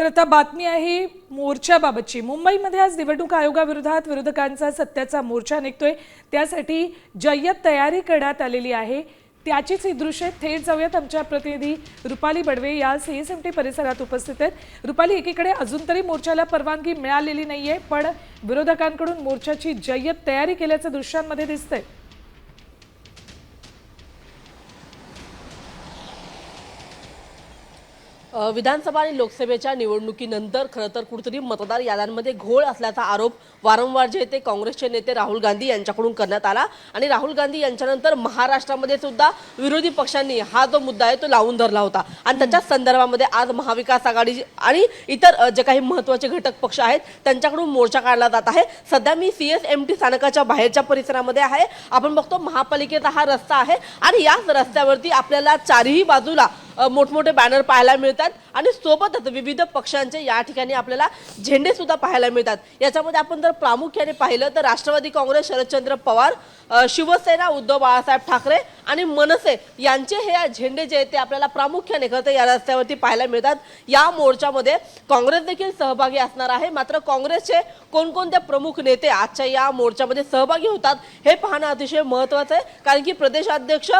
तर आता बातमी आहे मोर्चाबाबतची। मुंबईमध्ये आज निवडणूक आयोगाविरोधात विरोधकांचा सत्याचा मोर्चा निघतोय। त्यासाठी जय्यत तयारी करण्यात आलेली आहे। त्याचीच ही दृश्ये थेट जाऊयात। आमच्या प्रतिनिधी रुपाली बडवे या सीएसएमटी परिसरात उपस्थित आहेत। रुपाली, एकीकडे अजून तरी मोर्चाला परवानगी मिळालेली नाहीये, पण विरोधकांकडून मोर्चाची जय्यत तयारी केल्याचं दृश्यांमध्ये दिसतंय। विधानसभा आणि लोकसभेच्या निवडणुकीनंतर खरं तर कुठेतरी मतदार याद्यांमध्ये घोळ असल्याचा आरोप वारंवार जे ते काँग्रेसचे नेते राहुल गांधी यांच्याकडून करण्यात आला आणि राहुल गांधी यांच्यानंतर महाराष्ट्रामध्ये सुद्धा विरोधी पक्षांनी हा जो मुद्दा आहे तो लावून धरला होता आणि त्याच्या संदर्भामध्ये आज महाविकास आघाडी आणि इतर जे काही महत्त्वाचे घटक पक्ष आहेत त्यांच्याकडून मोर्चा काढला जात आहे। सध्या मी सीएसएमटी स्थानकाच्या बाहेरच्या परिसरामध्ये आहे। आपण बघतो महापालिकेचा हा रस्ता आहे आणि याच रस्त्यावरती आपल्याला चारही बाजूला मोठमोठे बॅनर पाहायला मिळतात आणि सोबतच विविध पक्षांचे या ठिकाणी आपल्याला झेंडे सुद्धा पाहायला मिळतात। याच्यामध्ये आपण जर प्रामुख्याने पाहिलं तर राष्ट्रवादी काँग्रेस शरदचंद्र पवार, शिवसेना उद्धव बाळासाहेब ठाकरे आणि मनसे यांचे हे झेंडे जे आहेत ते आपल्याला प्रामुख्याने खरं तर या रस्त्यावरती पाहायला मिळतात। या मोर्चामध्ये काँग्रेस देखील सहभागी असणार आहे। मात्र काँग्रेसचे कोणकोणते प्रमुख नेते आजच्या या मोर्चामध्ये सहभागी होतात हे पाहणं अतिशय महत्त्वाचं आहे, कारण की प्रदेशाध्यक्ष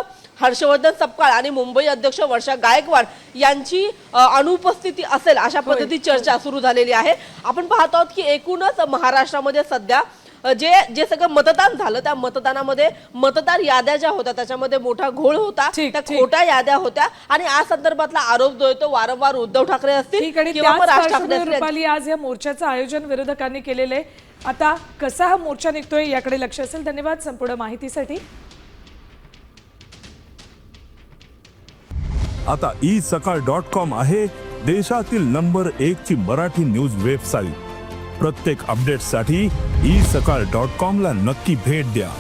हर्षवर्धन सपकाळ आणि मुंबई अध्यक्ष वर्षा गायकवाड यांची अनुपस्थिती असेल अशा पद्धतीची चर्चा सुरू झालेली आहे। आपण पाहत आहोत की एकूणच महाराष्ट्रामध्ये सध्या जे सगळं मतदान झालं त्या मतदानामध्ये मतदार याद्या ज्या होत्या त्याच्यामध्ये मोठा घोळ होता, त्या खोट्या याद्या होत्या आणि या संदर्भातला आरोप जो आहे तो वारंवार उद्धव ठाकरे असतील किंवा राज ठाकरे असतील। रुपाली, आज या मोर्चाचं आयोजन विरोधकांनी केलेले, आता कसा हा मोर्चा निघतोय याकडे लक्ष असेल। धन्यवाद संपूर्ण माहितीसाठी। आता isakal.com आहे देशातील नंबर 1 ची मराठी न्यूज वेबसाईट। प्रत्येक अपडेटसाठी isakal.com ला नक्की भेट द्या।